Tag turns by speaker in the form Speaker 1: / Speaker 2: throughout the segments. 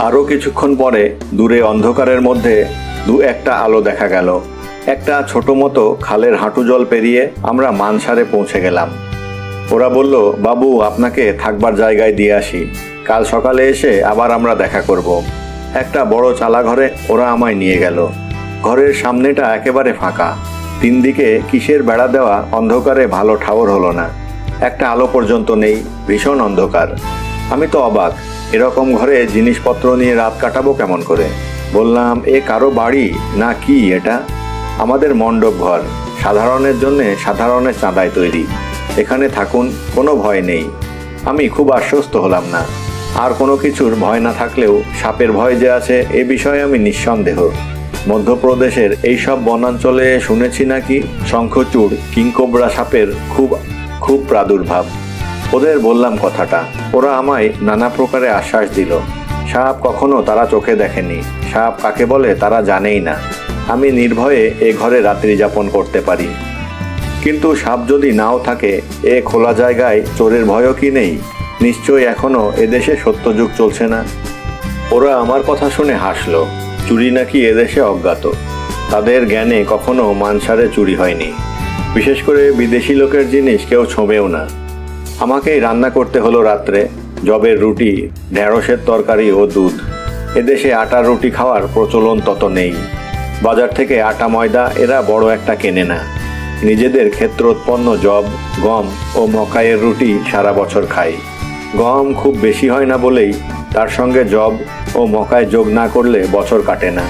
Speaker 1: আরও কিছুক্ষণ পরে দূরে অন্ধকারের মধ্যে দু একটা আলো দেখা গেল। একটা ছোট মতো খালের হাঁটু জল পেরিয়ে আমরা মানসারে পৌঁছে গেলাম। ওরা বলল, বাবু আপনাকে থাকবার জায়গায় দিয়ে আসি, কাল সকালে এসে আবার আমরা দেখা করব। একটা বড় চালা ঘরে ওরা আমায় নিয়ে গেল। ঘরের সামনেটা একেবারে ফাঁকা, তিন দিকে কিসের বেড়া দেওয়া অন্ধকারে ভালো ঠাওর হলো না, একটা আলো পর্যন্ত নেই, ভীষণ অন্ধকার। আমি তো অবাক, এরকম ঘরে জিনিসপত্র নিয়ে রাত কাটাবো কেমন করে? বললাম, এ কারো বাড়ি না কি এটা? আমাদের মণ্ডপ ঘর, সাধারণের জন্যে সাধারণের চাঁদায় তৈরি, এখানে থাকুন, কোনো ভয় নেই। আমি খুব আশ্বস্ত হলাম না। আর কোনো কিছুর ভয় না থাকলেও সাপের ভয় যে আছে এ বিষয়ে আমি নিঃসন্দেহ। মধ্যপ্রদেশের এইসব বনাঞ্চলে শুনেছি নাকি শঙ্খচূড় কিংকোবরা সাপের খুব প্রাদুর্ভাব। ওদের বললাম কথাটা, ওরা আমায় নানা প্রকারে আশ্বাস দিল। সাপ কখনো তারা চোখে দেখেনি, সাপ কাকে বলে তারা জানেই না। আমি নির্ভয়ে এ ঘরে রাত্রি যাপন করতে পারি। কিন্তু সাপ যদি নাও থাকে, এ খোলা জায়গায় চোরের ভয়ও কি নেই? নিশ্চয়ই এখনো এদেশে সত্যযুগ চলছে না। ওরা আমার কথা শুনে হাসল। চুরি নাকি এদেশে অজ্ঞাত, তাদের জ্ঞানে কখনো মানসারে চুরি হয়নি। বিশেষ করে বিদেশি লোকের জিনিস কেউ ছোঁবেও না। আমাকেই রান্না করতে হলো রাত্রে জবের রুটি, ঢেঁড়সের তরকারি ও দুধ। এদেশে আটার রুটি খাওয়ার প্রচলন তত নেই। বাজার থেকে আটা ময়দা এরা বড় একটা কেনে না। নিজেদের ক্ষেত্রোৎপন্ন জব, গম ও মকাইয়ের রুটি সারা বছর খায়। গম খুব বেশি হয় না বলেই তার সঙ্গে জব ও মকাই যোগ না করলে বছর কাটে না।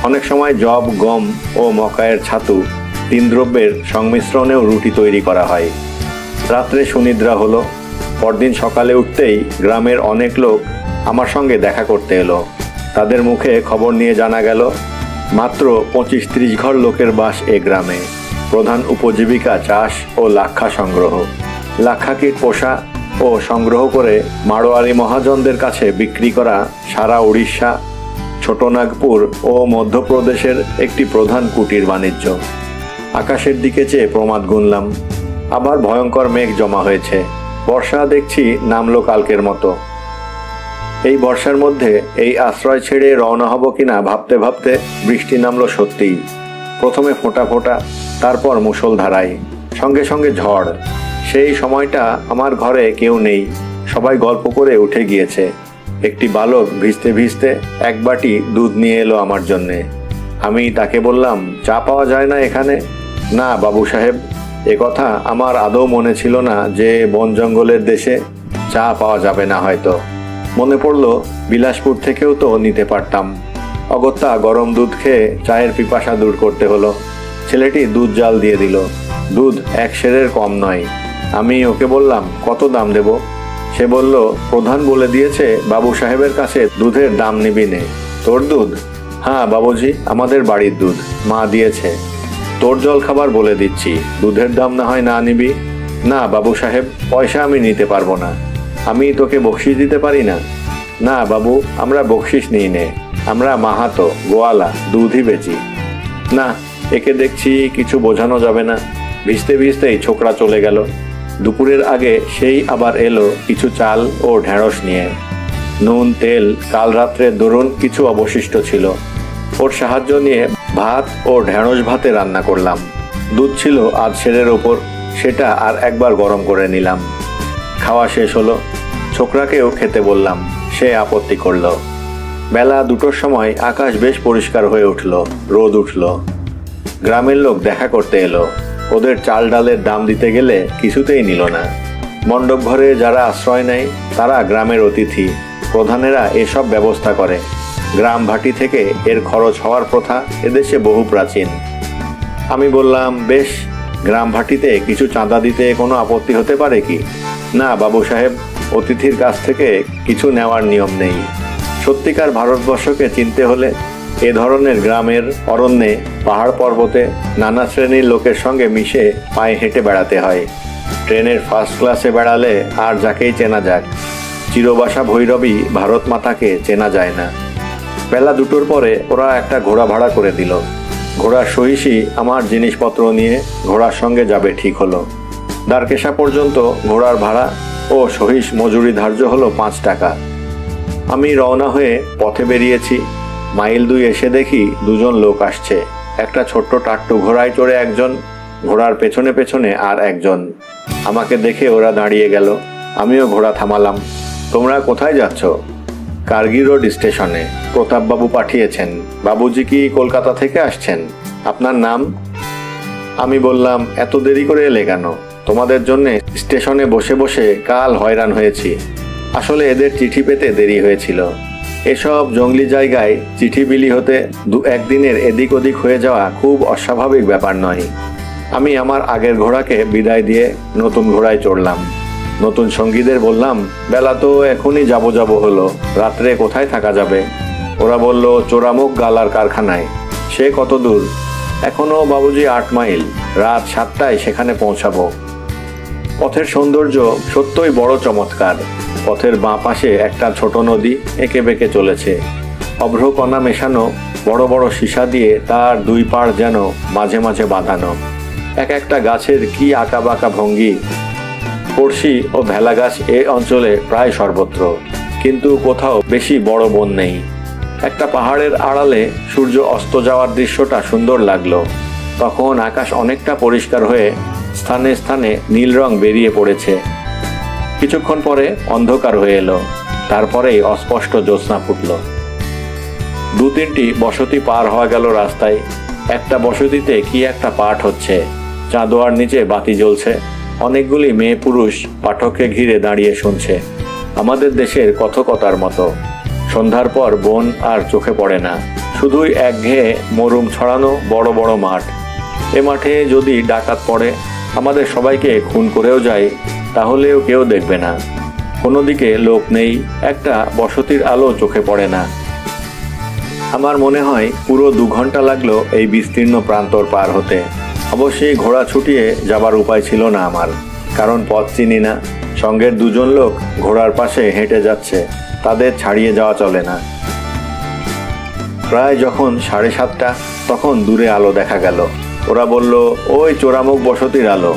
Speaker 1: অনেক সময় জব, গম ও মকাইয়ের ছাতু তিন দ্রব্যের সংমিশ্রণেও রুটি তৈরি করা হয়। রাত্রে সুনিদ্রা হলো। পরদিন সকালে উঠতেই গ্রামের অনেক লোক আমার সঙ্গে দেখা করতে এলো। তাদের মুখে খবর নিয়ে জানা গেল, মাত্র 25-30 ঘর লোকের বাস এ গ্রামে। প্রধান উপজীবিকা চাষ ও লাক্ষা সংগ্রহ। লাক্ষা কীট পোষা ও সংগ্রহ করে মাড়োয়ারি মহাজনদের কাছে বিক্রি করা সারা উড়িষ্যা, ছোটনাগপুর ও মধ্যপ্রদেশের একটি প্রধান কুটির বাণিজ্য। আকাশের দিকে চেয়ে প্রমাদ গুনলাম। আবার ভয়ঙ্কর মেঘ জমা হয়েছে। বর্ষা দেখছি নামলো কালকের মতো। এই বর্ষার মধ্যে এই আশ্রয় ছেড়ে রওনা হব কিনা ভাবতে ভাবতে বৃষ্টি নামলো সত্যিই। প্রথমে ফোঁটা ফোঁটা, তারপর মুষলধারায়, সঙ্গে সঙ্গে ঝড়। সেই সময়টা আমার ঘরে কেউ নেই, সবাই গল্প করে উঠে গিয়েছে। একটি বালক ভিজতে ভিজতে এক বাটি দুধ নিয়ে এলো আমার জন্যে। আমি তাকে বললাম, চা পাওয়া যায় না এখানে? না বাবু সাহেব, এ কথা আমার আদৌ মনে ছিল না যে বন জঙ্গলের দেশে চা পাওয়া যাবে না। হয়তো মনে পড়ল বিলাসপুর থেকেও তো নিতে পারতাম। অগত্যা গরম দুধ খেয়ে চায়ের পিপাসা দূর করতে হলো। ছেলেটি দুধ জাল দিয়ে দিল। দুধ 1 সেরের কম নয়। আমি ওকে বললাম, কত দাম দেব? সে বলল, প্রধান বলে দিয়েছে বাবু সাহেবের কাছে দুধের দাম নিবি নে। তোর দুধ? হ্যাঁ বাবুজি, আমাদের বাড়ির দুধ, মা দিয়েছে। তোর জল খাবার বলে দিচ্ছি, দুধের দাম না হয় না নিবি? না বাবু সাহেব, পয়সা আমি নিতে পারবো না। আমি তোকে বকশিস দিতে পারি না? না বাবু, আমরা বকশিস নিই নে, আমরা মাহাতো গোয়ালা, দুধই বেচি। না, একে দেখছি কিছু বোঝানো যাবে না। ভিজতে ভিজতেই ছোকরা চলে গেল। দুপুরের আগে সেই আবার এলো কিছু চাল ও ঢেঁড়স নিয়ে। নুন, তেল কাল রাত্রে দরুন কিছু অবশিষ্ট ছিল। ওর সাহায্য নিয়ে ভাত ও ঢেঁড়স ভাতে রান্না করলাম। দুধ ছিল 8 সেরের ওপর, সেটা আর একবার গরম করে নিলাম। খাওয়া শেষ হলো। ছোকরাকেও খেতে বললাম, সে আপত্তি করল। বেলা 2টোর সময় আকাশ বেশ পরিষ্কার হয়ে উঠল, রোদ উঠল। গ্রামের লোক দেখা করতে এলো। ওদের চাল ডালের দাম দিতে গেলে কিছুতেই নিল না। মণ্ডপ ঘরে যারা আশ্রয় নেয় তারা গ্রামের অতিথি। প্রধানেরা এসব ব্যবস্থা করে। গ্রাম ভাটি থেকে এর খরচ হওয়ার প্রথা এদেশে বহু প্রাচীন। আমি বললাম, বেশ, গ্রাম ভাটিতে কিছু চাঁদা দিতে কোনো আপত্তি হতে পারে কি? না বাবু সাহেব, অতিথির কাছ থেকে কিছু নেওয়ার নিয়ম নেই। সত্যিকার ভারতবর্ষকে চিনতে হলে এ ধরনের গ্রামের অরণ্যে, পাহাড় পর্বতে নানা শ্রেণীর লোকের সঙ্গে মিশে পায়ে হেঁটে বেড়াতে হয়। ট্রেনের ফার্স্ট ক্লাসে বেড়ালে আর যাকেই চেনা যাক, চিরবাসা ভৈরবী ভারত মাতাকে চেনা যায় না। বেলা 2টোর পরে ওরা একটা ঘোড়া ভাড়া করে দিল। ঘোড়ার সহিসী আমার জিনিসপত্র নিয়ে ঘোড়ার সঙ্গে যাবে ঠিক হলো। দ্বারকেশা পর্যন্ত ঘোড়ার ভাড়া ও সহিস মজুরি ধার্য হলো 5 টাকা। আমি রওনা হয়ে পথে বেরিয়েছি। মাইল 2 এসে দেখি দুজন লোক আসছে। একটা ছোট্ট টাট্টু ঘোড়ায় চড়ে একজন, ঘোড়ার পেছনে পেছনে আর একজন। আমাকে দেখে ওরা দাঁড়িয়ে গেল। আমিও ঘোড়া থামালাম। তোমরা কোথায় যাচ্ছ? কার্গিল রোড স্টেশনে। প্রতাপবাবু পাঠিয়েছেন। বাবুজি কি কলকাতা থেকে আসছেন? আপনার নাম? আমি বললাম, এত দেরি করে এলে কেন? তোমাদের জন্য স্টেশনে বসে বসে কাল হয়রান হয়েছি। আসলে এদের চিঠি পেতে দেরি হয়েছিল। এসব জঙ্গলি জায়গায় চিঠি বিলি হতে 2-1 দিনের এদিক ওদিক হয়ে যাওয়া খুব অস্বাভাবিক ব্যাপার নয়। আমি আমার আগের ঘোড়াকে বিদায় দিয়ে নতুন ঘোড়ায় চড়লাম। নতুন সঙ্গীদের বললাম, বেলা তো এখনই যাব হলো, রাত্রে কোথায় থাকা যাবে? ওরা বলল, চোরামুখ গালার কারখানায়। সে কত দূর? এখনো বাবুজি 8 মাইল। রাত 7টায় সেখানে পৌঁছাবো। পথের সৌন্দর্য সত্যই বড় চমৎকার। পথের বাঁ পাশে একটা ছোট নদী এঁকে বেঁকে চলেছে। অভ্রকণা মেশানো বড় বড় সীসা দিয়ে তার 2 পাড় যেন মাঝে মাঝে বাঁধানো। এক একটা গাছের কি আঁকা বাঁকা ভঙ্গি। পড়শি ও ভেলা গাছ এ অঞ্চলে প্রায় সর্বত্র, কিন্তু কোথাও বেশি বড় বন নেই। একটা পাহাড়ের আড়ালে সূর্য অস্ত যাওয়ার দৃশ্যটা সুন্দর লাগলো। তখন আকাশ অনেকটা পরিষ্কার হয়ে স্থানে স্থানে নীল রং বেরিয়ে পড়েছে। কিছুক্ষণ পরে অন্ধকার হয়ে এলো। তারপরেই অস্পষ্ট জ্যোৎস্না ফুটল। 2-3টি বসতি পার হওয়া গেল রাস্তায়। একটা বসতিতে কি একটা পাঠ হচ্ছে। চাঁদোয়ার নিচে বাতি জ্বলছে। অনেকগুলি মেয়ে পুরুষ পাঠককে ঘিরে দাঁড়িয়ে শুনছে। আমাদের দেশের কথকতার মতো। সন্ধ্যার পর বন আর চোখে পড়ে না, শুধুই একঘেয়ে মরুম ছড়ানো বড় বড় মাঠ। এ মাঠে যদি ডাকাত পড়ে, আমাদের সবাইকে খুন করেও যায়, তাহলেও কেউ দেখবে না। কোনো দিকে লোক নেই, একটা বসতির আলো চোখে পড়ে না। আমার মনে হয় পুরো 2 ঘন্টা লাগলো এই বিস্তীর্ণ প্রান্তর পার হতে। অবশ্যই ঘোড়া ছুটিয়ে যাবার উপায় ছিল না আমার, কারণ পথ চিনি না। সঙ্গের 2 জন লোক ঘোড়ার পাশে হেঁটে যাচ্ছে, তাদের ছাড়িয়ে যাওয়া চলে না। প্রায় যখন 7:30, তখন দূরে আলো দেখা গেল। ওরা বলল, ওই চোরামুখ বসতির আলো।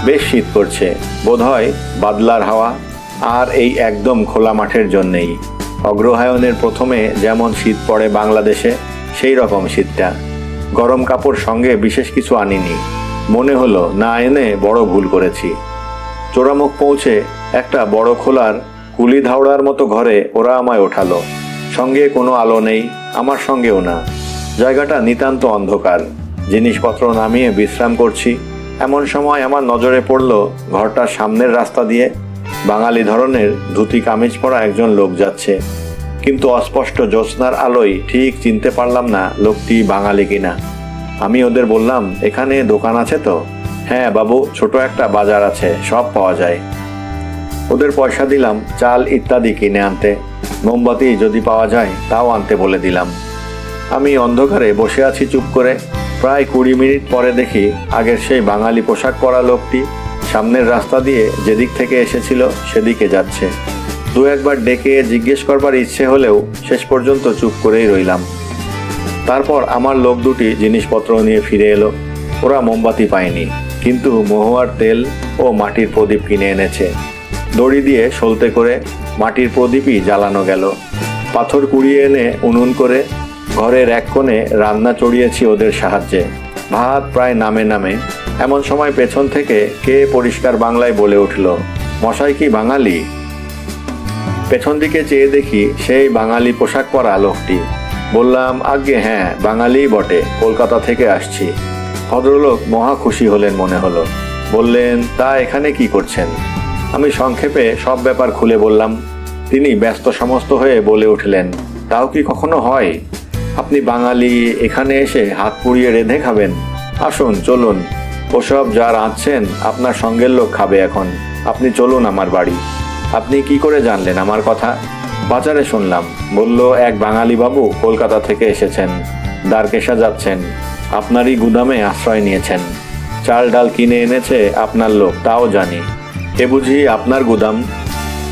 Speaker 1: বেশ শীত করছে, বোধহয় বাদলার হাওয়া। আর এই একদম খোলা মাঠের জন্যেই। অগ্রহায়ণের প্রথমে যেমন শীত পড়ে বাংলাদেশে, সেই রকম শীতটা। গরম কাপড় সঙ্গে বিশেষ কিছু আনিনি। মনে হলো না এনে বড় ভুল করেছি। চোরামুখ পৌঁছে একটা বড় খোলার কুলি ধাওড়ার মতো ঘরে ওরা আমায় ওঠালো। সঙ্গে কোনো আলো নেই, আমার সঙ্গেও না। জায়গাটা নিতান্ত অন্ধকার। জিনিসপত্র নামিয়ে বিশ্রাম করছি। এমন সময় আমার নজরে পড়ল ঘরটার সামনের রাস্তা দিয়ে বাঙালি ধরনের ধুতি কামিজ পরা একজন লোক যাচ্ছে। কিন্তু অস্পষ্ট জ্যোৎস্নার আলোয় ঠিক চিনতে পারলাম না লোকটি বাঙালি কিনা। আমি ওদের বললাম, এখানে দোকান আছে তো? হ্যাঁ বাবু, ছোট একটা বাজার আছে, সব পাওয়া যায়। ওদের পয়সা দিলাম চাল ইত্যাদি কিনে আনতে। মোমবাতি যদি পাওয়া যায় তাও আনতে বলে দিলাম। আমি অন্ধকারে বসে আছি চুপ করে। প্রায় 20 মিনিট পরে দেখি আগের সেই বাঙালি পোশাক পরা লোকটি সামনের রাস্তা দিয়ে যেদিক থেকে এসেছিল সেদিকে যাচ্ছে। 2-1 বার ডেকে জিজ্ঞেস করবার ইচ্ছে হলেও শেষ পর্যন্ত চুপ করেই রইলাম। তারপর আমার লোক দুটি জিনিসপত্র নিয়ে ফিরে এলো। ওরা মোমবাতি পায়নি, কিন্তু মহুয়ার তেল ও মাটির প্রদীপ কিনে এনেছে। দড়ি দিয়ে সলতে করে মাটির প্রদীপই জ্বালানো গেল। পাথর কুড়িয়ে এনে উনুন করে ঘরের এক কোণে রান্না চড়িয়েছি ওদের সাহায্যে। ভাত প্রায় নামে নামে। এমন সময় পেছন থেকে কে পরিষ্কার বাংলায় বলে উঠল, মশাই কি বাঙালি? পেছন দিকে চেয়ে দেখি সেই বাঙালি পোশাক পরা লোকটি। বললাম, আজ্ঞে হ্যাঁ, বাঙালি বটে, কলকাতা থেকে আসছি। ভদ্রলোক মহা খুশি হলেন মনে হলো। বললেন, তা এখানে কি করছেন? আমি সংক্ষেপে সব ব্যাপার খুলে বললাম। তিনি ব্যস্ত সমস্ত হয়ে বলে উঠলেন, তাও কি কখনো হয়? আপনি বাঙালি, এখানে এসে হাত পুড়িয়ে রেঁধে খাবেন? আসুন, চলুন। ওসব যা রাঁধছেন আপনার সঙ্গের লোক খাবে এখন। আপনি চলুন আমার বাড়ি। আপনি কি করে জানলেন আমার কথা? বাজারে শুনলাম। বলল, এক বাঙালি বাবু কলকাতা থেকে এসেছেন, দ্বারকেশা যাচ্ছেন, আপনারই গুদামে আশ্রয় নিয়েছেন। চাল ডাল কিনে এনেছে আপনার লোক, তাও জানি। এ বুঝি আপনার গুদাম?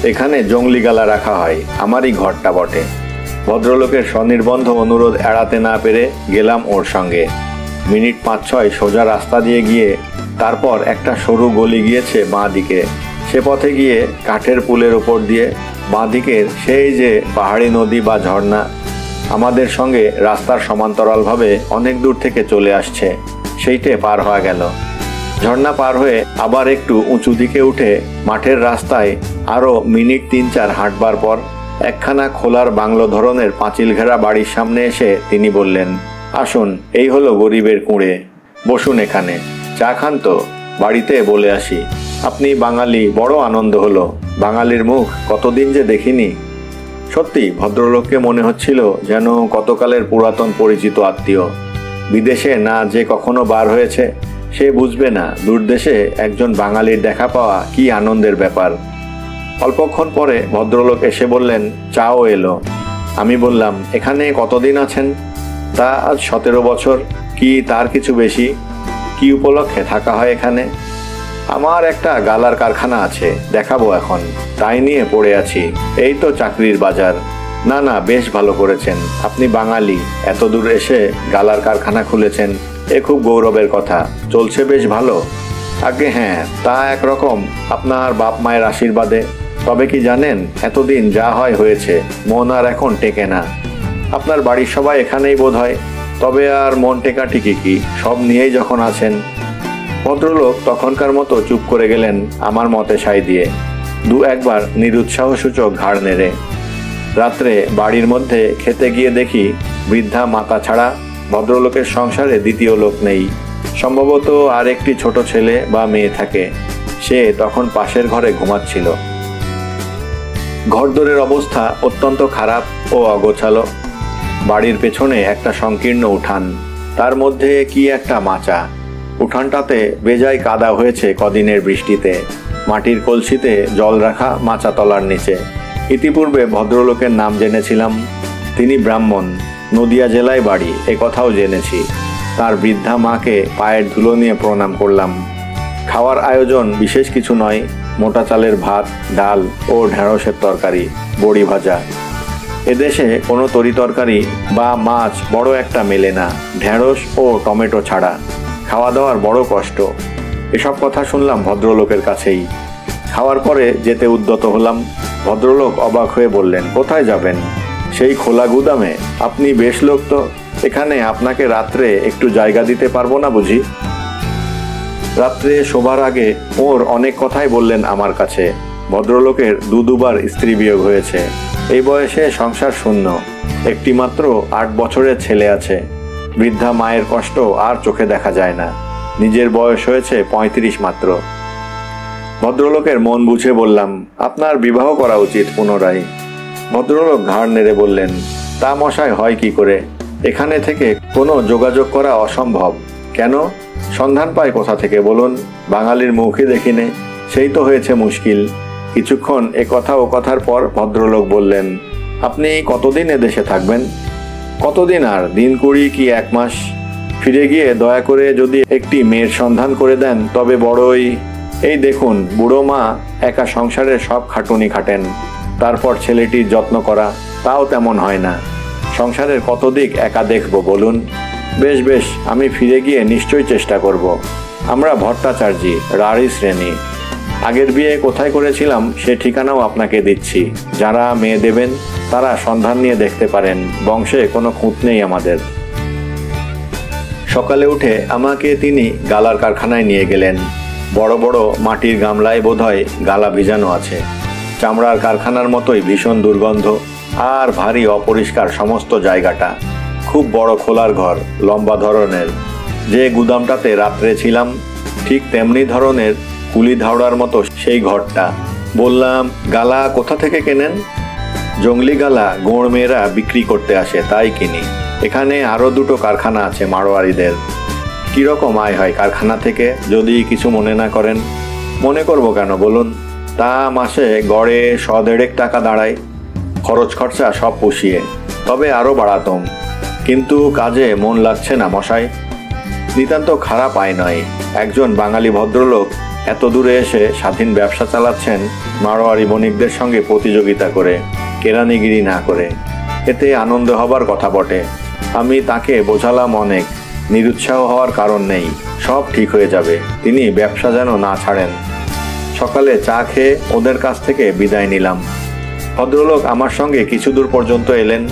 Speaker 1: এখানে জংলি গালা রাখা হয়, আমারই ঘরটা বটে। ভদ্রলোকের স্বনির্বন্ধ অনুরোধ এড়াতে না পেরে গেলাম ওর সঙ্গে। মিনিট 5-6 সোজা রাস্তা দিয়ে গিয়ে তারপর একটা সরু গলি গিয়েছে বাঁ দিকে। সে পথে গিয়ে কাঠের পুলের ওপর দিয়ে বাঁদিকের সেই যে পাহাড়ি নদী বা ঝর্ণা আমাদের সঙ্গে রাস্তার সমান্তরালভাবে অনেক দূর থেকে চলে আসছে, সেইটে পার হওয়া গেল। ঝর্ণা পার হয়ে আবার একটু উঁচু দিকে উঠে মাঠের রাস্তায় আরও মিনিট ৩-৪ হাঁটবার পর একখানা খোলার বাংলো ধরনের পাঁচিল ঘেরা বাড়ির সামনে এসে তিনি বললেন, আসুন, এই হলো গরিবের কুঁড়ে, বসুন এখানে, চা খান তো, বাড়িতে বলে আসি। আপনি বাঙালি, বড় আনন্দ হলো, বাঙালির মুখ কতদিন যে দেখিনি। সত্যি ভদ্রলোককে মনে হচ্ছিল যেন কতকালের পুরাতন পরিচিত আত্মীয়। বিদেশে না যে কখনো বার হয়েছে সে বুঝবে না দূরদেশে একজন বাঙালির দেখা পাওয়া কি আনন্দের ব্যাপার। অল্পক্ষণ পরে ভদ্রলোক এসে বললেন, চাও এলো। আমি বললাম, এখানে কতদিন আছেন? তা আজ 17 বছর, কি তার কিছু বেশি। কি উপলক্ষে থাকা হয় এখানে? আমার একটা গালার কারখানা আছে, দেখাবো এখন, তাই নিয়ে পড়ে আছি। এই তো চাকরির বাজার। না না, বেশ ভালো করেছেন, আপনি বাঙালি, এত দূর এসে গালার কারখানা খুলেছেন, এ খুব গৌরবের কথা। চলছে বেশ ভালো? আগে হ্যাঁ, তা একরকম, আপনার বাপ মায়ের আশীর্বাদে। তবে কি জানেন, এতদিন যা হয় হয়েছে, মন আর এখন টেকে না। আপনার বাড়ির সবাই এখানেই বোধ হয়, তবে আর মন টেকা ঠিকই কি, সব নিয়েই যখন আছেন। ভদ্রলোক তখনকার মতো চুপ করে গেলেন আমার মতে সাই দিয়ে, দু একবার নিরুৎসাহ সূচক ঘাড় নেড়ে। রাত্রে বাড়ির মধ্যে খেতে গিয়ে দেখি বৃদ্ধা মাতা ছাড়া ভদ্রলোকের সংসারে দ্বিতীয় লোক নেই। সম্ভবত আর একটি ছোট ছেলে বা মেয়ে থাকে, সে তখন পাশের ঘরে ঘুমাচ্ছিল। ঘরদোরের অবস্থা অত্যন্ত খারাপ ও অগোছালো। বাড়ির পেছনে একটা সংকীর্ণ উঠান, তার মধ্যে কি একটা মাচা। উঠানটাতে বেজায় কাদা হয়েছে কদিনের বৃষ্টিতে। মাটির কলসিতে জল রাখা মাচা তলার নিচে। ইতিপূর্বে ভদ্রলোকের নাম জেনেছিলাম, তিনি ব্রাহ্মণ, নদিয়া জেলায় বাড়ি, এ কথাও জেনেছি। তার বৃদ্ধা মাকে পায়ের ধুলো নিয়ে প্রণাম করলাম। খাওয়ার আয়োজন বিশেষ কিছু নয়, মোটা চালের ভাত, ডাল ও ঢেঁড়সের তরকারি, বড়ি ভাজা। এদেশে কোনো তরি তরকারি বা মাছ বড় একটা মেলে না, ঢেঁড়স ও টমেটো ছাড়া। খাওয়া দাওয়ার বড় কষ্ট। এসব কথা শুনলাম ভদ্রলোকের কাছেই। খাওয়ার পরে যেতে উদ্যত হলাম। ভদ্রলোক অবাক হয়ে বললেন, কোথায় যাবেন? সেই খোলা গুদামে? আপনি বেশ লোক তো, এখানে আপনাকে রাত্রে একটু জায়গা দিতে পারবো না বুঝি? রাত্রে শোবার আগে ওর অনেক কথাই বললেন আমার কাছে। ভদ্রলোকের দুবার স্ত্রী বিয়োগ হয়েছে, এই বয়সে সংসার শূন্য, একটি মাত্র 8 বছরের ছেলে আছে। বৃদ্ধা মায়ের কষ্ট আর চোখে দেখা যায় না। নিজের বয়স হয়েছে 35 মাত্র। ভদ্রলোকের মন বুঝে বললাম, আপনার বিবাহ করা উচিত পুনরায়। ভদ্রলোক ঘাড় নেড়ে বললেন, তা মশাই হয় কি করে? এখানে থেকে কোনো যোগাযোগ করা অসম্ভব। কেন? সন্ধান পায় কোথা থেকে বলুন? বাঙালির মুখই দেখিনে, সেই তো হয়েছে মুশকিল। কিছুক্ষণ এ কথা ও কথার পর ভদ্রলোক বললেন, আপনি কতদিন এদেশে থাকবেন? কতদিন আর, দিন 20 কি 1 মাস। ফিরে গিয়ে দয়া করে যদি একটি মেয়ের সন্ধান করে দেন তবে বড়ই। এই দেখুন, বুড়ো মা একা সংসারের সব খাটুনি খাটেন, তারপর ছেলেটির যত্ন করা, তাও তেমন হয় না। সংসারের কত দিক একা দেখব বলুন? বেশ বেশ, আমি ফিরে গিয়ে নিশ্চয়ই চেষ্টা করব। আমরা ভট্টাচার্যি, রাঢ়ী শ্রেণী। আগের বিয়ে কোথায় করেছিলাম সে ঠিকানাও আপনাকে দিচ্ছি। যারা মেয়ে দেবেন তারা সন্ধান নিয়ে দেখতে পারেন, বংশে কোনো খুঁত নেই আমাদের। সকালে উঠে আমাকে তিনি গালার কারখানায় নিয়ে গেলেন। বড় বড় মাটির গামলায় বোধহয় গালা ভিজানো আছে। চামড়ার কারখানার মতোই ভীষণ দুর্গন্ধ আর ভারী অপরিষ্কার সমস্ত জায়গাটা। খুব বড় খোলার ঘর, লম্বা ধরনের। যে গুদামটাতে রাত্রে ছিলাম ঠিক তেমনি ধরনের, কুলি ধাওড়ার মতো সেই ঘরটা। বললাম, গালা কোথা থেকে কেনেন? জঙ্গলি গালা গোঁড় মেয়েরা বিক্রি করতে আসে, তাই কিনি। এখানে আরও 2টো কারখানা আছে মারোয়ারিদের। কীরকম আয় হয় কারখানা থেকে যদি কিছু মনে না করেন? মনে করব কেন বলুন? তা মাসে গড়ে 100-150 টাকা দাঁড়ায়, খরচ খরচা সব পুষিয়ে। তবে আরও বাড়াতাম, কিন্তু কাজে মন লাগছে না মশাই। নিতান্ত খারাপ আয় নয়। একজন বাঙালি ভদ্রলোক এত দূরে এসে স্বাধীন ব্যবসা চালাচ্ছেন, মারোয়ারি বণিকদের সঙ্গে প্রতিযোগিতা করে, কেরানিগিরি না করে। এতে আনন্দ হবার কথা বটে। আমি তাকে বোঝালাম অনেক, নিরুৎসাহ হওয়ার কারণ নেই, সব ঠিক হয়ে যাবে। তিনি ব্যবসা যেন না ছাড়েন। সকালে চা খেয়ে ওদের কাছ থেকে বিদায় নিলাম। ভদ্রলোক আমার সঙ্গে কিছু দূর পর্যন্ত এলেন।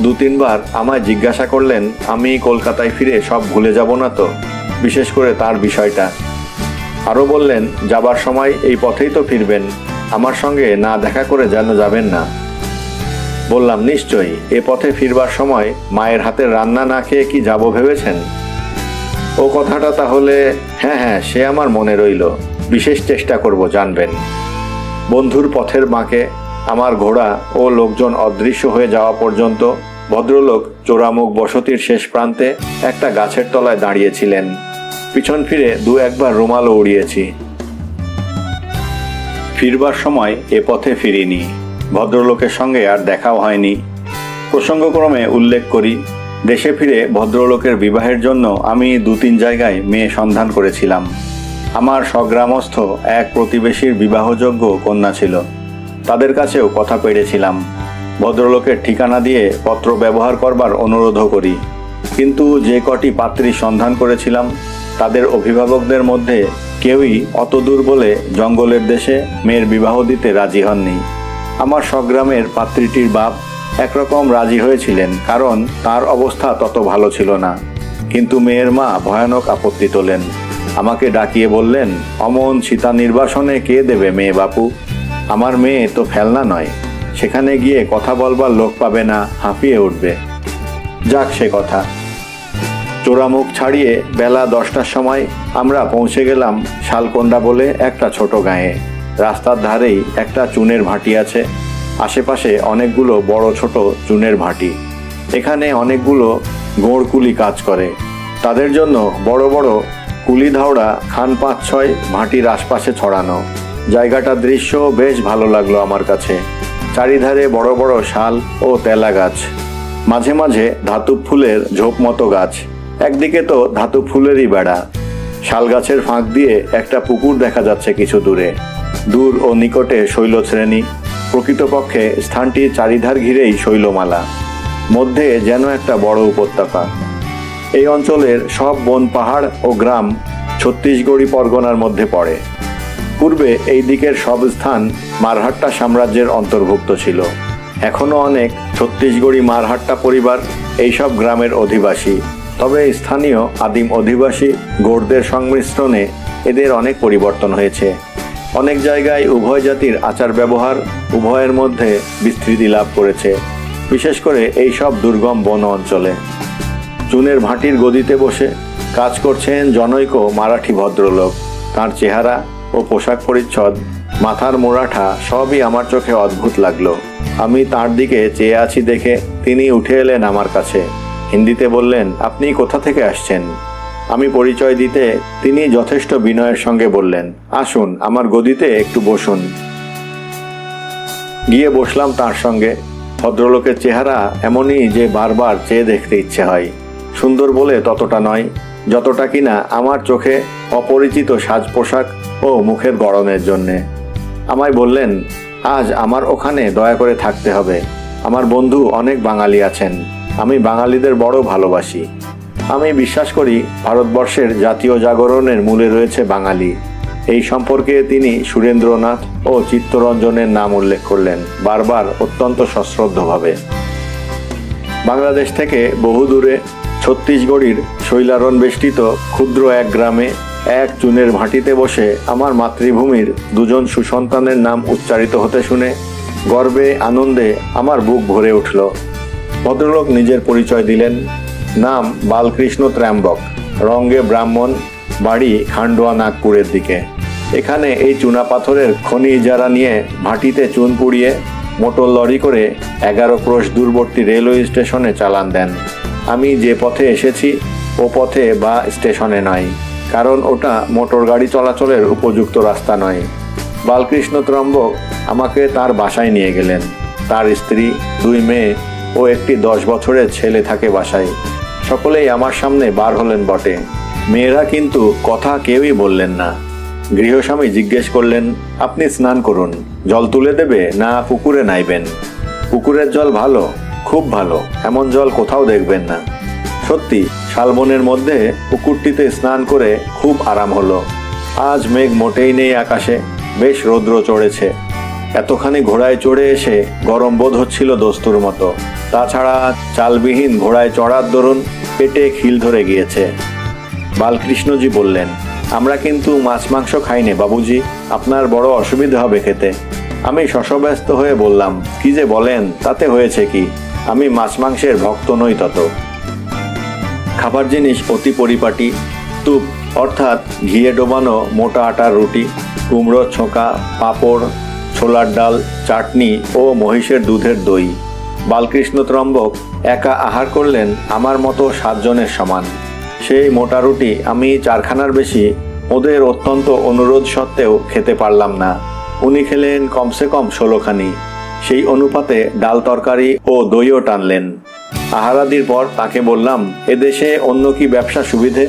Speaker 1: 2-3 বার আমায় জিজ্ঞাসা করলেন আমি কলকাতায় ফিরে সব ভুলে যাব না তো, বিশেষ করে তার বিষয়টা। আরও বললেন যাবার সময় এই পথেই তো ফিরবেন, আমার সঙ্গে না দেখা করে যেন যাবেন না। বললাম নিশ্চয়ই, এ পথে ফিরবার সময় মায়ের হাতের রান্না না খেয়ে কি যাব ভেবেছেন? ও কথাটা তাহলে? হ্যাঁ, সে আমার মনে রইল, বিশেষ চেষ্টা করব জানবেন। বন্ধুর পথের বাঁকে আমার ঘোড়া ও লোকজন অদৃশ্য হয়ে যাওয়া পর্যন্ত ভদ্রলোক চোরামুখ বসতির শেষ প্রান্তে একটা গাছের তলায় দাঁড়িয়েছিলেন। পিছন ফিরে 2-1 বার রুমালও উড়িয়েছি। ফিরবার সময় এ পথে ফিরিনি, ভদ্রলোকের সঙ্গে আর দেখাও হয়নি। প্রসঙ্গক্রমে উল্লেখ করি, দেশে ফিরে ভদ্রলোকের বিবাহের জন্য আমি 2-3 জায়গায় মেয়ে সন্ধান করেছিলাম। আমার স্বগ্রামস্থ এক প্রতিবেশীর বিবাহযোগ্য কন্যা ছিল, তাদের কাছেও কথা পেড়েছিলাম। ভদ্রলোকের ঠিকানা দিয়ে পত্র ব্যবহার করবার অনুরোধও করি, কিন্তু যে কটি পাত্রী সন্ধান করেছিলাম তাদের অভিভাবকদের মধ্যে কেউই অত দূর বলে জঙ্গলের দেশে মেয়ের বিবাহ দিতে রাজি হননি। আমার স্বগ্রামের পাত্রীটির বাপ একরকম রাজি হয়েছিলেন, কারণ তার অবস্থা তত ভালো ছিল না, কিন্তু মেয়ের মা ভয়ানক আপত্তি তোলেন। আমাকে ডাকিয়ে বললেন, অমন সীতা নির্বাসনে কে দেবে মেয়ে বাপু? আমার মেয়ে তো ফেলনা নয়, সেখানে গিয়ে কথা বলবার লোক পাবে না, হাঁপিয়ে উঠবে। যাক সে কথা। চোরামুখ ছাড়িয়ে বেলা 10টার সময় আমরা পৌঁছে গেলাম শালকোন্ডা বলে একটা ছোট গাঁয়ে। রাস্তার ধারেই একটা চুনের ভাটি আছে, আশেপাশে অনেকগুলো বড় ছোট চুনের ভাটি। এখানে অনেকগুলো গোঁড়কুলি কাজ করে, তাদের জন্য বড় বড় কুলি ধাওড়া খান 5-6 ভাটির আশপাশে ছড়ানো। জায়গাটার দৃশ্য বেশ ভালো লাগলো আমার কাছে। চারিধারে বড় বড় শাল ও তেলা গাছ, মাঝে মাঝে ধাতব ফুলের ঝোপ মতো গাছ, একদিকে তো ধাতব ফুলেরই বেড়া। শাল গাছের ফাঁক দিয়ে একটা পুকুর দেখা যাচ্ছে কিছু দূরে। দূর ও নিকটে শৈলশ্রেণী, প্রকৃতপক্ষে স্থানটি চারিধার ঘিরেই শৈলমালা, মধ্যে যেন একটা বড় উপত্যকা। এই অঞ্চলের সব বন পাহাড় ও গ্রাম ছত্তিশগড়ি পরগনার মধ্যে পড়ে। পূর্বে এই দিকের সব স্থান মারহাট্টা সাম্রাজ্যের অন্তর্ভুক্ত ছিল। এখনও অনেক ছত্তিশগড়ি মারহাট্টা পরিবার এইসব গ্রামের অধিবাসী, তবে স্থানীয় আদিম অধিবাসী গৌড়দের সংমিশ্রণে এদের অনেক পরিবর্তন হয়েছে। অনেক জায়গায় উভয় জাতির আচার ব্যবহার উভয়ের মধ্যে বিস্তৃতি লাভ করেছে, বিশেষ করে এই সব দুর্গম বন অঞ্চলে। চুনের ভাটির গদিতে বসে কাজ করছেন জনৈক মারাঠি ভদ্রলোক। তার চেহারা ও পোশাক পরিচ্ছদ, মাথার মোড়াঠা সবই আমার চোখে অদ্ভুত লাগলো। আমি তার দিকে চেয়ে আছি দেখে তিনি উঠে এলেন আমার কাছে। হিন্দিতে বললেন, আপনি কোথা থেকে আসছেন? আমি পরিচয় দিতে তিনি যথেষ্ট বিনয়ের সঙ্গে বললেন, আসুন আমার গদিতে একটু বসুন। গিয়ে বসলাম তার সঙ্গে। ভদ্রলোকের চেহারা এমনই যে বারবার চেয়ে দেখতে ইচ্ছে হয়। সুন্দর বলে ততটা নয়, যতটা কিনা আমার চোখে অপরিচিত সাজ পোশাক ও মুখের গড়নের জন্যে। আমায় বললেন, আজ আমার ওখানে দয়া করে থাকতে হবে। আমার বন্ধু অনেক বাঙালি আছেন, আমি বাঙালিদের বড় ভালোবাসি। আমি বিশ্বাস করি ভারতবর্ষের জাতীয় জাগরণের মূলে রয়েছে বাঙালি। এই সম্পর্কে তিনি সুরেন্দ্রনাথ ও চিত্তরঞ্জনের নাম উল্লেখ করলেন, বারবার অত্যন্ত সশ্রদ্ধভাবে। বাংলাদেশ থেকে বহু দূরে ছত্তিশগড়ির শৈলারণ বেষ্টিত ক্ষুদ্র এক গ্রামে এক চুনের ভাটিতে বসে আমার মাতৃভূমির দুজন সুসন্তানের নাম উচ্চারিত হতে শুনে গর্বে আনন্দে আমার বুক ভরে উঠল। ভদ্রলোক নিজের পরিচয় দিলেন। নাম বালকৃষ্ণ ত্র্যম্বক, রঙ্গে ব্রাহ্মণ, বাড়ি খান্ডোয়া নাগপুরের দিকে। এখানে এই চুনা পাথরের খনি ইজারা নিয়ে ভাটিতে চুন পুড়িয়ে মোটর লরি করে 11 ক্রোশ দূরবর্তী রেলওয়ে স্টেশনে চালান দেন। আমি যে পথে এসেছি ও পথে বা স্টেশনে নয়, কারণ ওটা মোটর গাড়ি চলাচলের উপযুক্ত রাস্তা নয়। বালকৃষ্ণ ত্র্যম্বক আমাকে তার বাসায় নিয়ে গেলেন। তার স্ত্রী, 2 মেয়ে ও একটি 10 বছরের ছেলে থাকে বাসায়। সকলেই আমার সামনে বার হলেন বটে, মেয়েরা কিন্তু কথা কেউই বললেন না। গৃহস্বামী জিজ্ঞেস করলেন, আপনি স্নান করুন, জল তুলে দেবে না পুকুরে নাইবেন? পুকুরের জল ভালো, খুব ভালো, এমন জল কোথাও দেখবেন না। সত্যি শালবনের মধ্যে পুকুরটিতে স্নান করে খুব আরাম হলো। আজ মেঘ মোটেই নেই আকাশে, বেশ রৌদ্র চড়েছে। এতখানি ঘোড়ায় চড়ে এসে গরম বোধ হচ্ছিল দস্তুর মতো। তাছাড়া চালবিহীন ঘোড়ায় চড়ার দরুন পেটে খিল ধরে গিয়েছে। বালকৃষ্ণজি বললেন, আমরা কিন্তু মাছ মাংস খাইনে বাবুজি, আপনার বড় অসুবিধা হবে খেতে। আমি শশব্যস্ত হয়ে বললাম, কি যে বলেন, তাতে হয়েছে কি, আমি মাছ মাংসের ভক্ত নই তত। খাবার জিনিস অতি পরিপাটি, তুপ অর্থাৎ ঘিয়ে ডোবানো মোটা আটার রুটি, কুমড়ো ছোঁকা, পাঁপড়, ছোলার ডাল, চাটনি ও মহিষের দুধের দই। বালকৃষ্ণ ত্রম্বক একা আহার করলেন আমার মতো 7 জনের সমান। সেই মোটা রুটি আমি 4খানার বেশি ওদের অত্যন্ত অনুরোধ সত্ত্বেও খেতে পারলাম না। উনি খেলেন কমসে কম 16খানি। সেই অনুপাতে ডাল তরকারি ও দইও টানলেন। আহারাদির পর তাকে বললাম, এদেশে অন্য কি ব্যবসা সুবিধে?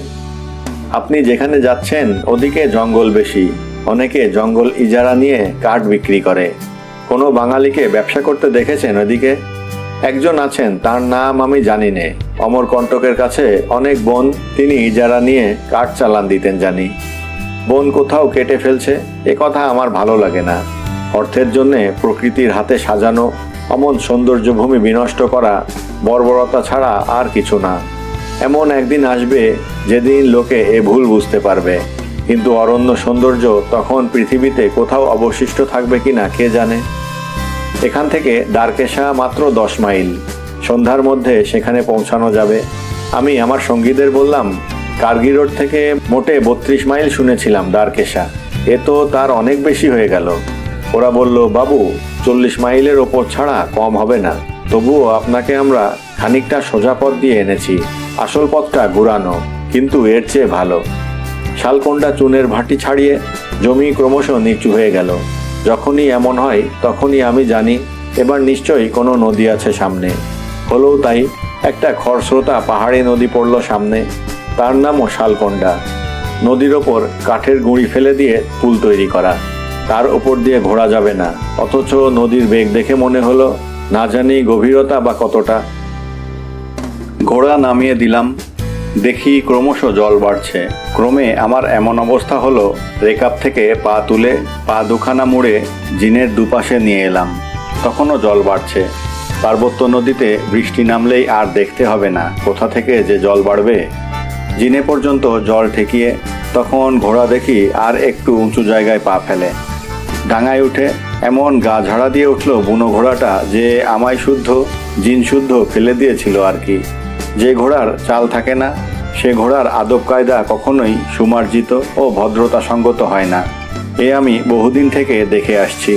Speaker 1: আপনি যেখানে যাচ্ছেন ওদিকে জঙ্গল বেশি, অনেকে জঙ্গল ইজারা নিয়ে কাঠ বিক্রি করে। কোনো বাঙালিকে ব্যবসা করতে দেখেছেন ওদিকে? একজন আছেন, তার নাম আমি জানি নে। অমরকণ্টকের কাছে অনেক বন তিনি ইজারা নিয়ে কাঠ চালান দিতেন জানি। বন কোথাও কেটে ফেলছে এ কথা আমার ভালো লাগে না। অর্থের জন্যে প্রকৃতির হাতে সাজানো অমন সৌন্দর্যভূমি বিনষ্ট করা বর্বরতা ছাড়া আর কিছু না। এমন একদিন আসবে যেদিন লোকে এ ভুল বুঝতে পারবে, কিন্তু অরণ্য সৌন্দর্য তখন পৃথিবীতে কোথাও অবশিষ্ট থাকবে কিনা কে জানে। এখান থেকে দ্বারকেশা মাত্র 10 মাইল, সন্ধ্যার মধ্যে সেখানে পৌঁছানো যাবে। আমি আমার সঙ্গীদের বললাম, কার্গি রোড থেকে মোটে 32 মাইল শুনেছিলাম দ্বারকেশা, এ তো তার অনেক বেশি হয়ে গেল। ওরা বলল, বাবু 40 মাইলের ওপর ছাড়া কম হবে না। তবুও আপনাকে আমরা খানিকটা সোজা পথ দিয়ে এনেছি, আসল পথটা ঘুরানো, কিন্তু এর চেয়ে ভালো। শালকোন্ডা চুনের ভাটি ছাড়িয়ে জমি ক্রমশ নিচু হয়ে গেল। যখনই এমন হয় তখনই আমি জানি এবার নিশ্চয়ই কোনো নদী আছে সামনে। হলেও তাই, একটা খরস্রোতা পাহাড়ি নদী পড়ল সামনে, তার নামও শালকোন্ডা। নদীর ওপর কাঠের গুঁড়ি ফেলে দিয়ে পুল তৈরি করা, তার ওপর দিয়ে ঘোরা যাবে না, অথচ নদীর বেগ দেখে মনে হলো না জানি গভীরতা বা কতটা। ঘোড়া নামিয়ে দিলাম, দেখি ক্রমশ জল বাড়ছে। ক্রমে আমার এমন অবস্থা হলো, রেকাব থেকে পা তুলে পা দুখানা মুড়ে জিনের দুপাশে নিয়ে এলাম। তখনও জল বাড়ছে। পার্বত্য নদীতে বৃষ্টি নামলেই আর দেখতে হবে না কোথা থেকে যে জল বাড়বে। জিনে পর্যন্ত জল ঠেকিয়ে তখন ঘোড়া দেখি আর একটু উঁচু জায়গায় পা ফেলে। ডাঙায় উঠে এমন গা ঝাড়া দিয়ে উঠল বুনো ঘোড়াটা যে আমায় শুদ্ধ জিন শুদ্ধ ফেলে দিয়েছিল আর কি। যে ঘোড়ার চাল থাকে না, সে ঘোড়ার আদব কায়দা কখনোই সুমার্জিত ও ভদ্রতা সঙ্গত হয় না, এ আমি বহুদিন থেকে দেখে আসছি।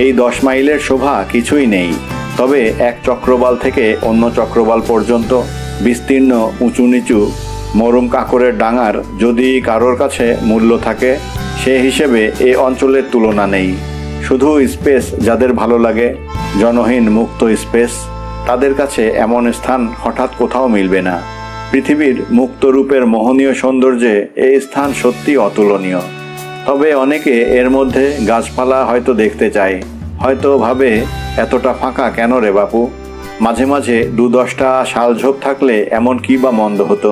Speaker 1: এই 10 মাইলের শোভা কিছুই নেই, তবে এক চক্রবাল থেকে অন্য চক্রবাল পর্যন্ত বিস্তীর্ণ উঁচু নিচু মরুম কাকরের ডাঙার যদি কারোর কাছে মূল্য থাকে, সে হিসেবে এ অঞ্চলের তুলনা নেই। শুধু স্পেস যাদের ভালো লাগে, জনহীন মুক্ত স্পেস, তাদের কাছে এমন স্থান হঠাৎ কোথাও মিলবে না। পৃথিবীর মুক্ত রূপের মোহনীয় সৌন্দর্যে এই স্থান সত্যি অতুলনীয়। তবে অনেকে এর মধ্যে গাছপালা হয়তো দেখতে চায়, হয়তো ভাবে এতটা ফাঁকা কেন রে বাপু, মাঝে মাঝে 2-10টা শালঝোপ থাকলে এমন কি বা মন্দ হতো।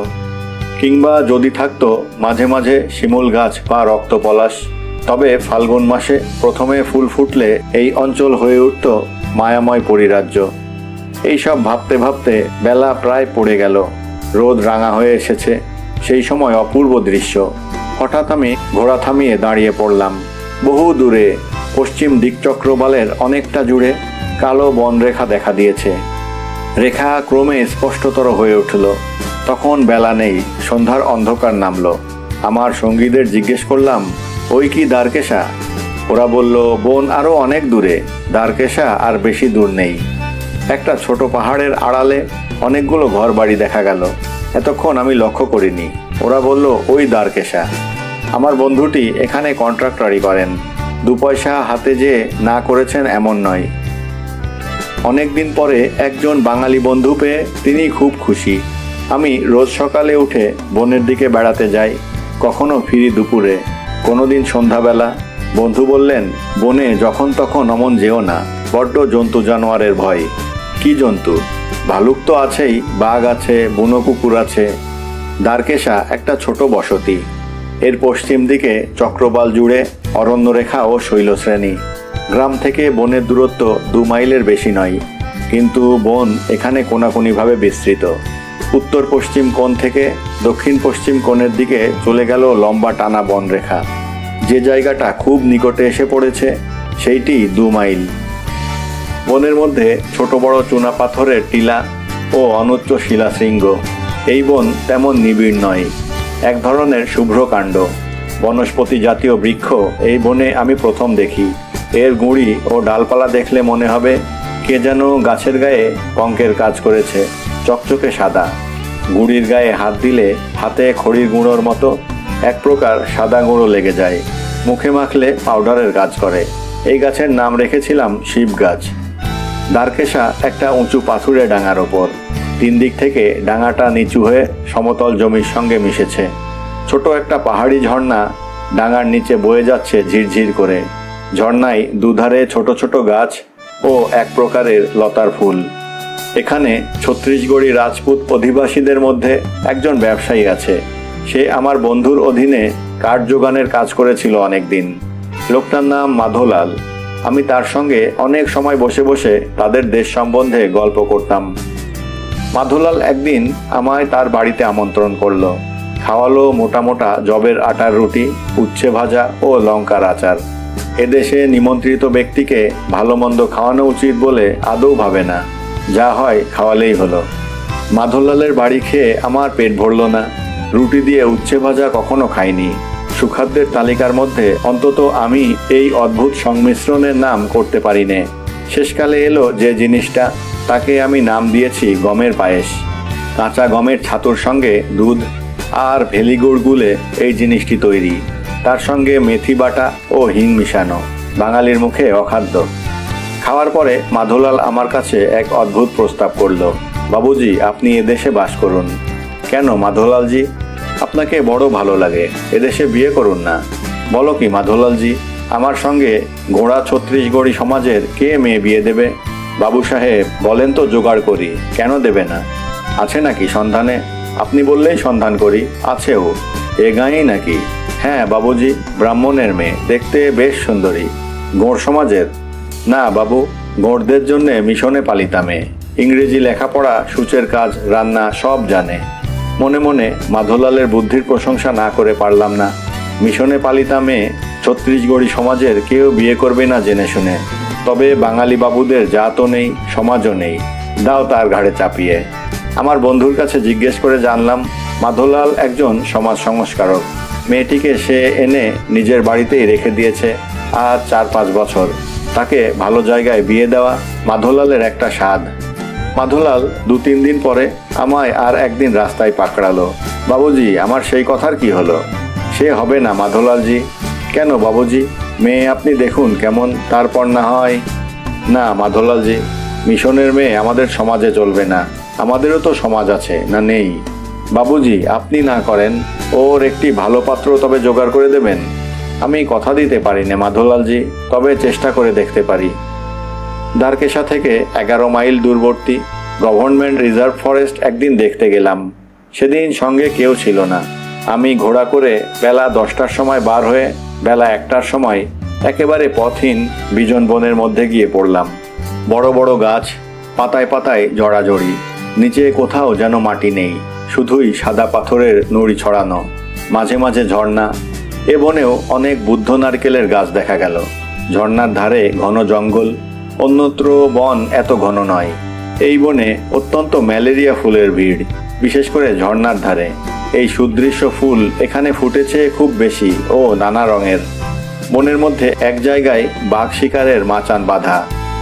Speaker 1: কিংবা যদি থাকতো মাঝে মাঝে শিমুল গাছ বা রক্তপলাশ, তবে ফাল্গুন মাসে প্রথমে ফুল ফুটলে এই অঞ্চল হয়ে উঠত মায়াময় পরিরাজ্য। এইসব ভাবতে ভাবতে বেলা প্রায় পড়ে গেল, রোদ রাঙা হয়ে এসেছে। সেই সময় অপূর্ব দৃশ্য। হঠাৎ আমি ঘোড়া থামিয়ে দাঁড়িয়ে পড়লাম। বহু দূরে পশ্চিম দিকচক্রবালের অনেকটা জুড়ে কালো বনরেখা দেখা দিয়েছে। রেখা ক্রমে স্পষ্টতর হয়ে উঠল। তখন বেলা নেই, সন্ধ্যার অন্ধকার নামল। আমার সঙ্গীদের জিজ্ঞেস করলাম, ওই কি দ্বারকেশা? ওরা বলল, বন আরও অনেক দূরে, দ্বারকেশা আর বেশি দূর নেই। একটা ছোট পাহাড়ের আড়ালে অনেকগুলো ঘর বাড়ি দেখা গেল। এতক্ষণ আমি লক্ষ্য করিনি। ওরা বলল, ওই দ্বারকেশা। আমার বন্ধুটি এখানে কন্ট্রাক্টরি করেন, 2 পয়সা হাতে যে না করেছেন এমন নয়। অনেকদিন পরে একজন বাঙালি বন্ধু পেয়ে তিনি খুব খুশি। আমি রোজ সকালে উঠে বনের দিকে বেড়াতে যাই, কখনো ফিরি দুপুরে, কোনোদিন সন্ধ্যাবেলা। বন্ধু বললেন, বনে যখন তখন অমন যেও না, বড্ড জন্তু জানোয়ারের ভয়। কি জন্তু? ভালুক তো আছেই, বাঘ আছে, বুনো কুকুর আছে। দ্বারকেশা একটা ছোট বসতি। এর পশ্চিম দিকে চক্রবাল জুড়ে অরণ্যরেখা ও শৈলশ্রেণী। গ্রাম থেকে বনের দূরত্ব 2 মাইলের বেশি নয়, কিন্তু বন এখানে কোনাকুনিভাবে বিস্তৃত। উত্তর পশ্চিম কোণ থেকে দক্ষিণ পশ্চিম কোণের দিকে চলে গেল লম্বা টানা বনরেখা। যে জায়গাটা খুব নিকটে এসে পড়েছে সেইটি 2 মাইল। বনের মধ্যে ছোট বড় চুনা পাথরের টিলা ও অনুচ্চ শিলাশৃঙ্গ। এই বন তেমন নিবিড় নয়, এক ধরনের শুভ্র কাণ্ড বনস্পতি জাতীয় বৃক্ষ এই বনে আমি প্রথম দেখি। এর গুঁড়ি ও ডালপালা দেখলে মনে হবে কে যেন গাছের গায়ে কঙ্কের কাজ করেছে, চকচকে সাদা। গুঁড়ির গায়ে হাত দিলে হাতে খড়ির গুঁড়োর মতো এক প্রকার সাদা গুঁড়ো লেগে যায়, মুখে মাখলে পাউডারের কাজ করে। এই গাছের নাম রেখেছিলাম শিব গাছ। দ্বারকেশা একটা উঁচু পাথুরে ডাঙার ওপর। 3 দিক থেকে ডাঙাটা নিচু হয়ে সমতল জমির সঙ্গে মিশেছে। ছোট একটা পাহাড়ি ঝর্ণা ডাঙার নিচে বয়ে যাচ্ছে ঝিরঝির করে। ঝর্ণায় দুধারে ছোট ছোট গাছ ও এক প্রকারের লতার ফুল। এখানে ছত্রিশগড়ি রাজপুত অধিবাসীদের মধ্যে একজন ব্যবসায়ী আছে। সে আমার বন্ধুর অধীনে কাঠ যোগানের কাজ করেছিল অনেকদিন। লোকটার নাম মাধোলাল। আমি তার সঙ্গে অনেক সময় বসে বসে তাদের দেশ সম্বন্ধে গল্প করতাম। মাধোলাল একদিন আমায় তার বাড়িতে আমন্ত্রণ করলো। খাওয়ালো মোটা মোটা জবের আটার রুটি, উচ্ছে ভাজা ও লঙ্কার আচার। এদেশে নিমন্ত্রিত ব্যক্তিকে ভালো মন্দ খাওয়ানো উচিত বলে আদৌ ভাবে না, যা হয় খাওয়ালেই হলো। মাধোলালের বাড়ি খেয়ে আমার পেট ভরল না। রুটি দিয়ে উচ্ছে ভাজা কখনো খাইনি। সুখাদ্যের তালিকার মধ্যে অন্তত আমি এই অদ্ভুত সংমিশ্রণের নাম করতে পারি নে। শেষকালে এলো যে জিনিসটা, তাকে আমি নাম দিয়েছি গমের পায়েস। কাঁচা গমের ছাতুর সঙ্গে দুধ আর ভেলিগুড় গুলে এই জিনিসটি তৈরি, তার সঙ্গে মেথি বাটা ও হিং মিশানো। বাঙালির মুখে অখাদ্য। খাওয়ার পরে মাধোলাল আমার কাছে এক অদ্ভুত প্রস্তাব করল। বাবুজি, আপনি এদেশে বাস করুন। কেন মাধোলালজি? আপনাকে বড় ভালো লাগে, এদেশে বিয়ে করুন না। বলো কি মাধোলালজি, আমার সঙ্গে গোড়া ছত্রিশগড়ি সমাজের কে মেয়ে বিয়ে দেবে? বাবু সাহেব বলেন তো জোগাড় করি, কেন দেবে না? আছে নাকি সন্ধানে? আপনি বললেই সন্ধান করি। আছেও। এ গাঁয়েই নাকি? হ্যাঁ বাবুজি, ব্রাহ্মণের মেয়ে, দেখতে বেশ সুন্দরী। গোঁড় সমাজের? না বাবু, গোঁড়দের জন্যে মিশনে পালিতা মেয়ে। ইংরেজি লেখাপড়া, সূচের কাজ, রান্না সব জানে। মনে মনে মাধোলালের বুদ্ধির প্রশংসা না করে পারলাম না। মিশনে পালিতা মেয়ে ছত্রিশগড়ি সমাজের কেউ বিয়ে করবে না জেনে শুনে। তবে বাঙালি বাবুদের জাতও নেই, সমাজও নেই, দাও তার ঘাড়ে চাপিয়ে। আমার বন্ধুর কাছে জিজ্ঞেস করে জানলাম মাধোলাল একজন সমাজ সংস্কারক। মেয়েটিকে সে এনে নিজের বাড়িতেই রেখে দিয়েছে আজ 4-5 বছর। তাকে ভালো জায়গায় বিয়ে দেওয়া মাধোলালের একটা স্বাদ। মাধোলাল 2-3 দিন পরে আমায় আর একদিন রাস্তায় পাকড়ালো। বাবুজি, আমার সেই কথার কি হলো? সে হবে না মাধোলালজি। কেন বাবুজি? মেয়ে আপনি দেখুন কেমন, তারপর না হয়। না মাধোলালজি, মিশনের মেয়ে আমাদের সমাজে চলবে না। আমাদেরও তো সমাজ আছে, না নেই? বাবুজি, আপনি না করেন, ওর একটি ভালো পাত্র তবে জোগাড় করে দেবেন। আমি কথা দিতে পারি না মাধোলালজি, তবে চেষ্টা করে দেখতে পারি। দ্বারকেশা থেকে 11 মাইল দূরবর্তী গভর্নমেন্ট রিজার্ভ ফরেস্ট একদিন দেখতে গেলাম। সেদিন সঙ্গে কেউ ছিল না। আমি ঘোড়া করে বেলা 10টার সময় বার হয়ে বেলা 1টার সময় একেবারে পথহীন বিজন বনের মধ্যে গিয়ে পড়লাম। বড় বড় গাছ, পাতায় পাতায় জড়াজড়ি, নিচে কোথাও যেন মাটি নেই, শুধুই সাদা পাথরের নুড়ি ছড়ানো। মাঝে মাঝে ঝর্ণা। এ বনেও অনেক বুদ্ধ নারকেলের গাছ দেখা গেল। ঝর্ণার ধারে ঘন জঙ্গল, অন্যত্র বন এত ঘন নয়। এই বনে অত্যন্ত ম্যালেরিয়া ফুলের ভিড়, বিশেষ করে ঝর্ণার ধারে। এই সুদৃশ্য ফুল এখানে ফুটেছে খুব বেশি ও নানা রঙের। বনের মধ্যে এক জায়গায় বাঘ শিকারের মাচান বাঁধা।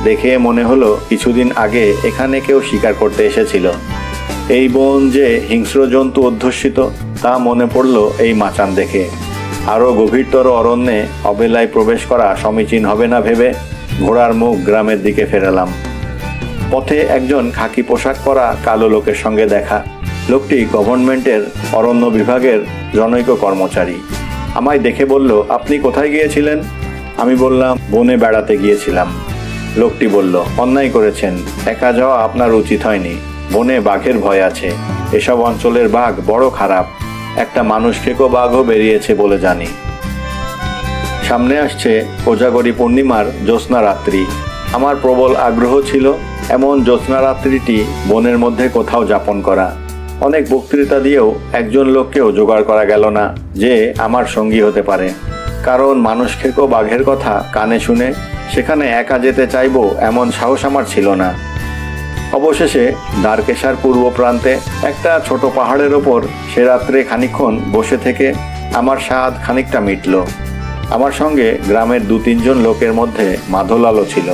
Speaker 1: দেখে মনে হলো কিছুদিন আগে এখানে কেউ শিকার করতে এসেছিল। এই বন যে হিংস্র জন্তু অধ্যুষিত তা মনে পড়ল এই মাচান দেখে। আরও গভীরতর অরণ্যে অবেলায় প্রবেশ করা সমীচীন হবে না ভেবে ঘোড়ার মুখ গ্রামের দিকে ফেরালাম। পথে একজন খাকি পোশাক পরা কালো লোকের সঙ্গে দেখা। লোকটি গভর্নমেন্টের অরণ্য বিভাগের জনৈক কর্মচারী। আমায় দেখে বলল, আপনি কোথায় গিয়েছিলেন? আমি বললাম, বনে বেড়াতে গিয়েছিলাম। লোকটি বলল, অন্যায় করেছেন, একা যাওয়া আপনার উচিত হয়নি। বনে বাঘের ভয় আছে। এসব অঞ্চলের বাঘ বড় খারাপ। একটা মানুষ খেকো বাঘও বেরিয়েছে বলে জানি। সামনে আসছে কোজাগরী পূর্ণিমার জ্যোৎস্না রাত্রি। আমার প্রবল আগ্রহ ছিল এমন জ্যোৎস্না রাত্রিটি বনের মধ্যে কোথাও যাপন করা। অনেক বক্তৃতা দিয়েও একজন লোককেও জোগাড় করা গেল না যে আমার সঙ্গী হতে পারে। কারণ মানুষ খেকো বাঘের কথা কানে শুনে সেখানে একা যেতে চাইব এমন সাহস আমার ছিল না। অবশেষে দ্বারকেশার পূর্ব প্রান্তে একটা ছোট পাহাড়ের ওপর সে রাত্রে খানিকক্ষণ বসে থেকে আমার স্বাদ খানিকটা মিটল। আমার সঙ্গে গ্রামের 2-3 জন লোকের মধ্যে মাধোলালও ছিল।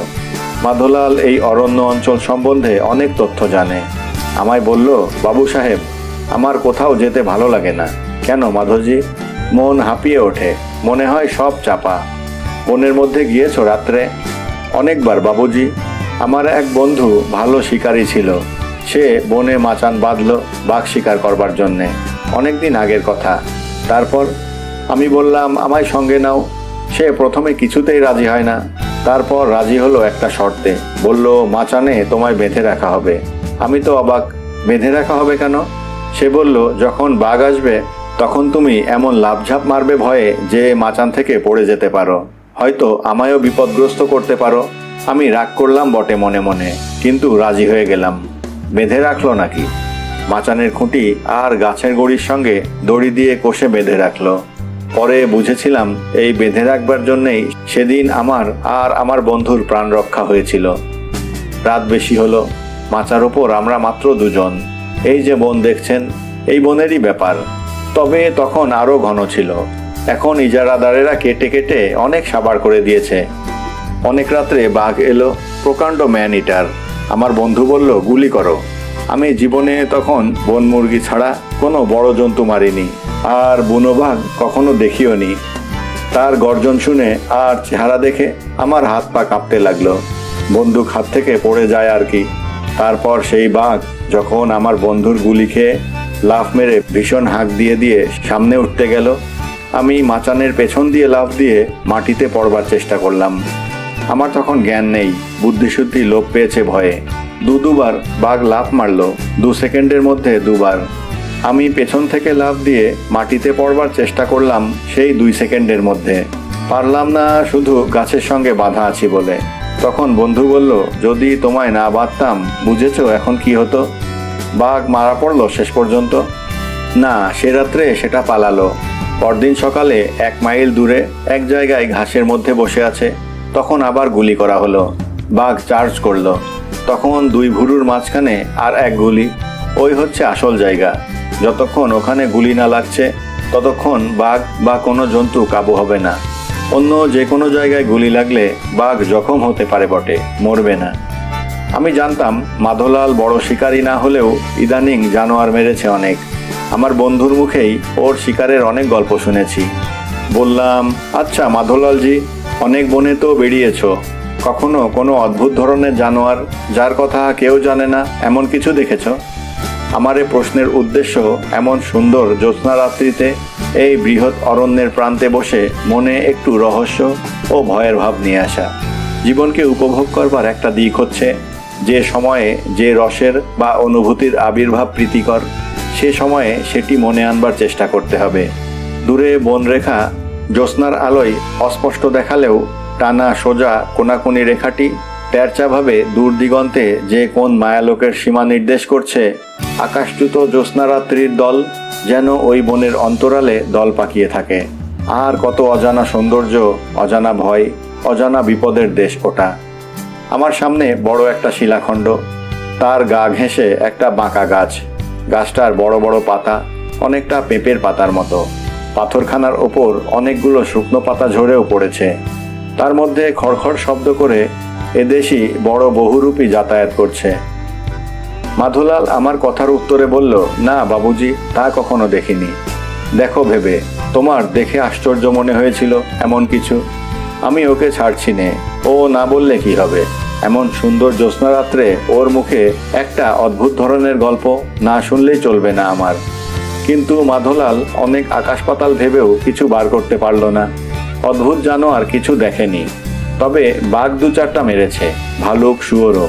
Speaker 1: মাধোলাল এই অরণ্য অঞ্চল সম্বন্ধে অনেক তথ্য জানে। আমায় বলল, বাবু সাহেব, আমার কোথাও যেতে ভালো লাগে না। কেন মাধোজি? মন হাঁপিয়ে ওঠে, মনে হয় সব চাপা। বনের মধ্যে গিয়েছো রাত্রে? অনেকবার বাবুজি। আমার এক বন্ধু ভালো শিকারী ছিল, সে বনে মাচান বাঁধল বাঘ শিকার করবার জন্যে। অনেকদিন আগের কথা। তারপর আমি বললাম আমায় সঙ্গে নাও। সে প্রথমে কিছুতেই রাজি হয় না, তারপর রাজি হলো একটা শর্তে। বলল, মাচানে তোমায় বেঁধে রাখা হবে। আমি তো অবাক, বেঁধে রাখা হবে কেন? সে বলল, যখন বাঘ আসবে তখন তুমি এমন লাফঝাপ মারবে ভয়ে যে মাচান থেকে পড়ে যেতে পারো, হয়তো আমায়ও বিপদগ্রস্ত করতে পারো। আমি রাগ করলাম বটে মনে মনে, কিন্তু রাজি হয়ে গেলাম। বেঁধে রাখলো নাকি? মাচানের খুঁটি আর গাছের গড়ির সঙ্গে দড়ি দিয়ে কষে বেঁধে রাখলো। পরে বুঝেছিলাম এই বেঁধে রাখবার জন্যেই সেদিন আমার আর আমার বন্ধুর প্রাণ রক্ষা হয়েছিল। রাত বেশি হলো, মাচার ওপর আমরা মাত্র 2 জন। এই যে বন দেখছেন, এই বনেরই ব্যাপার। তবে তখন আরো ঘন ছিল। এখন ইজারাদারেরা কেটে কেটে অনেক সাবার করে দিয়েছে। অনেক রাত্রে বাঘ এলো, প্রকাণ্ড ম্যান ইটার। আমার বন্ধু বলল, গুলি করো। আমি জীবনে তখন বন মুরগি ছাড়া কোনো বড় জন্তু মারিনি, আর বুনো বাঘ কখনো দেখিও নি। তার গর্জন শুনে আর চেহারা দেখে আমার হাত পা কাঁপতে লাগলো। বন্দুক হাত থেকে পড়ে যায় আর কি। তারপর সেই বাঘ যখন আমার বন্ধুর গুলি খেয়ে লাফ মেরে ভীষণ হাঁক দিয়ে দিয়ে সামনে উঠতে গেল, আমি মাচানের পেছন দিয়ে লাফ দিয়ে মাটিতে পড়বার চেষ্টা করলাম। আমার তখন জ্ঞান নেই, বুদ্ধিশুদ্ধি লোপ পেয়েছে ভয়ে। 2-2বার বাঘ লাফ মারল, 2 সেকেন্ডের মধ্যে 2বার। আমি পেছন থেকে লাফ দিয়ে মাটিতে পড়বার চেষ্টা করলাম সেই 2 সেকেন্ডের মধ্যে। পারলাম না, শুধু গাছের সঙ্গে বাঁধা আছি বলে। তখন বন্ধু বলল, যদি তোমায় না বাঁধতাম বুঝেছো এখন কি হতো? বাঘ মারা পড়লো শেষ পর্যন্ত? না, সে রাত্রে সেটা পালালো। পরদিন সকালে 1 মাইল দূরে এক জায়গায় ঘাসের মধ্যে বসে আছে। তখন আবার গুলি করা হলো। বাঘ চার্জ করলো। তখন 2 ভুরুর মাঝখানে আর 1 গুলি। ওই হচ্ছে আসল জায়গা। যতক্ষণ ওখানে গুলি না লাগছে ততক্ষণ বাঘ বা কোনো জন্তু কাবু হবে না। অন্য যে কোনো জায়গায় গুলি লাগলে বাঘ জখম হতে পারে বটে, মরবে না। আমি জানতাম মাধোলাল বড় শিকারী না হলেও ইদানিং জানোয়ার মেরেছে অনেক। আমার বন্ধুর মুখেই ওর শিকারের অনেক গল্প শুনেছি। বললাম, আচ্ছা মাধোলালজি, অনেক বনে তো বেরিয়েছো, কখনো কোনো অদ্ভুত ধরনের জানোয়ার যার কথা কেউ জানে না এমন কিছু দেখেছ? আমার এই প্রশ্নের উদ্দেশ্য এমন সুন্দর জ্যোৎস্না রাত্রিতে এই বৃহৎ অরণ্যের প্রান্তে বসে মনে একটু রহস্য ও ভয়ের ভাব নিয়ে আসা। জীবনকে উপভোগ করবার একটা দিক হচ্ছে যে সময়ে যে রসের বা অনুভূতির আবির্ভাব প্রীতিকর, সে সময়ে সেটি মনে আনবার চেষ্টা করতে হবে। দূরে বনরেখা জ্যোৎস্নার আলোয় অস্পষ্ট দেখালেও টানা সোজা কোনাকুনি রেখাটি তেরচাভাবে দূর দিগন্তে যে কোন মায়ালোকের সীমা নির্দেশ করছে। আকাশচ্যুত জ্যোৎস্না রাত্রির দল যেন ওই বনের অন্তরালে দল পাকিয়ে থাকে। আর কত অজানা সৌন্দর্য, অজানা ভয়, অজানা বিপদের দেশ ওটা। আমার সামনে বড় একটা শিলাখণ্ড, তার গা ঘেঁষে একটা বাঁকা গাছ। গাছটার বড় বড় পাতা, অনেকটা পেঁপের পাতার মতো। পাথরখানার ওপর অনেকগুলো শুকনো পাতা ঝরেও পড়েছে। তার মধ্যে খড়খড় শব্দ করে এদেশি বড় বহুরূপী যাতায়াত করছে। মাধোলাল আমার কথার উত্তরে বলল, না বাবুজি, তা কখনো দেখিনি। দেখো ভেবে, তোমার দেখে আশ্চর্য মনে হয়েছিল এমন কিছু। আমি ওকে ছাড়ছি নে, ও না বললে কি হবে? এমন সুন্দর জ্যোৎস্না রাত্রে ওর মুখে একটা অদ্ভুত ধরনের গল্প না শুনলেই চলবে না আমার। কিন্তু মাধোলাল অনেক আকাশ পাতাল ভেবেও কিছু বার করতে পারল না। অদ্ভুত জানোয়ার কিছু দেখেনি, তবে বাঘ 2-4টা মেরেছে, ভালুক, শুয়োরও,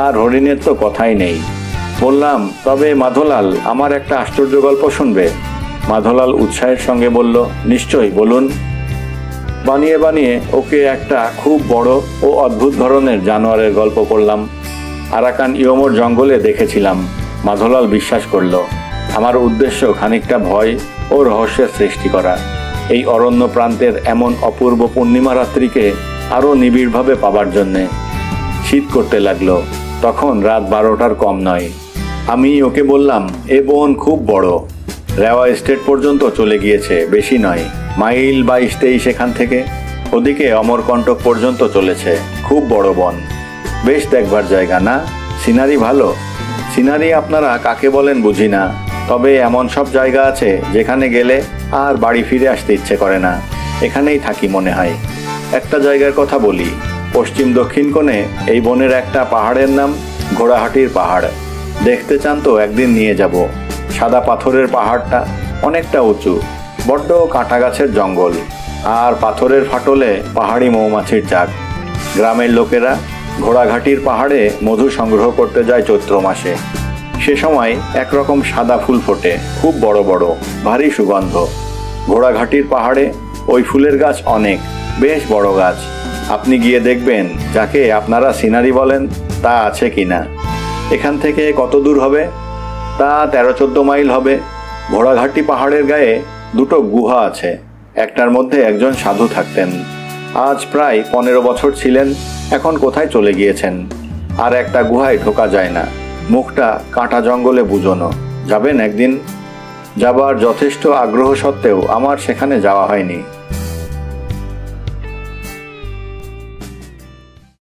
Speaker 1: আর হরিণের তো কথাই নেই। বললাম, তবে মাধোলাল, আমার একটা আশ্চর্য গল্প শুনবে? মাধোলাল উৎসাহের সঙ্গে বলল, নিশ্চয়ই, বলুন। বানিয়ে বানিয়ে ওকে একটা খুব বড় ও অদ্ভুত ধরনের জানোয়ারের গল্প করলাম। আরাকান ইয়োমোর জঙ্গলে দেখেছিলাম। মাধবলাল বিশ্বাস করল। আমার উদ্দেশ্য খানিকটা ভয় ও রহস্যের সৃষ্টি করা। এই অরণ্য প্রান্তের এমন অপূর্ব পূর্ণিমা রাত্রিকে আরও নিবিড়ভাবে পাবার জন্যে। শীত করতে লাগলো। তখন রাত 12টার কম নয়। আমি ওকে বললাম, এ বন খুব বড়, রেওয়া এস্টেট পর্যন্ত চলে গিয়েছে, বেশি নয়, মাইল 22-23 এখান থেকে। ওদিকে অমরকণ্টক পর্যন্ত চলেছে। খুব বড় বন, বেশ দেখবার জায়গা না? সিনারি ভালো? সিনারি আপনারা কাকে বলেন বুঝি না, তবে এমন সব জায়গা আছে যেখানে গেলে আর বাড়ি ফিরে আসতে ইচ্ছে করে না, এখানেই থাকি মনে হয়। একটা জায়গার কথা বলি, পশ্চিম দক্ষিণ কোণে এই বনের একটা পাহাড়ের নাম ঘোড়াহাটির পাহাড়। দেখতে চান তো একদিন নিয়ে যাব। সাদা পাথরের পাহাড়টা, অনেকটা উঁচু, বড্ড কাঁটা গাছের জঙ্গল, আর পাথরের ফাটলে পাহাড়ি মৌমাছির চাক। গ্রামের লোকেরা ঘোড়াঘাটির পাহাড়ে মধু সংগ্রহ করতে যায় চৈত্র মাসে। সে সময় একরকম সাদা ফুল ফোটে, খুব বড় বড়, ভারী সুগন্ধ। ঘোড়াঘাটির পাহাড়ে ওই ফুলের গাছ অনেক, বেশ বড় গাছ। আপনি গিয়ে দেখবেন যাকে আপনারা সিনারি বলেন তা আছে কিনা। এখান থেকে কত দূর হবে? তা 13-14 মাইল হবে। ঘোড়াঘাটি পাহাড়ের গায়ে দুটো গুহা আছে। একটার মধ্যে একজন সাধু থাকতেন। আজ প্রায় 15 বছর ছিলেন, এখন কোথায় চলে গিয়েছেন। আর একটা গুহায় ঢোকা যায় না, মুখটা কাঁটা জঙ্গলে বুঝোনো। যাবেন একদিন? যাবার যথেষ্ট আগ্রহ সত্ত্বেও আমার সেখানে যাওয়া হয়নি।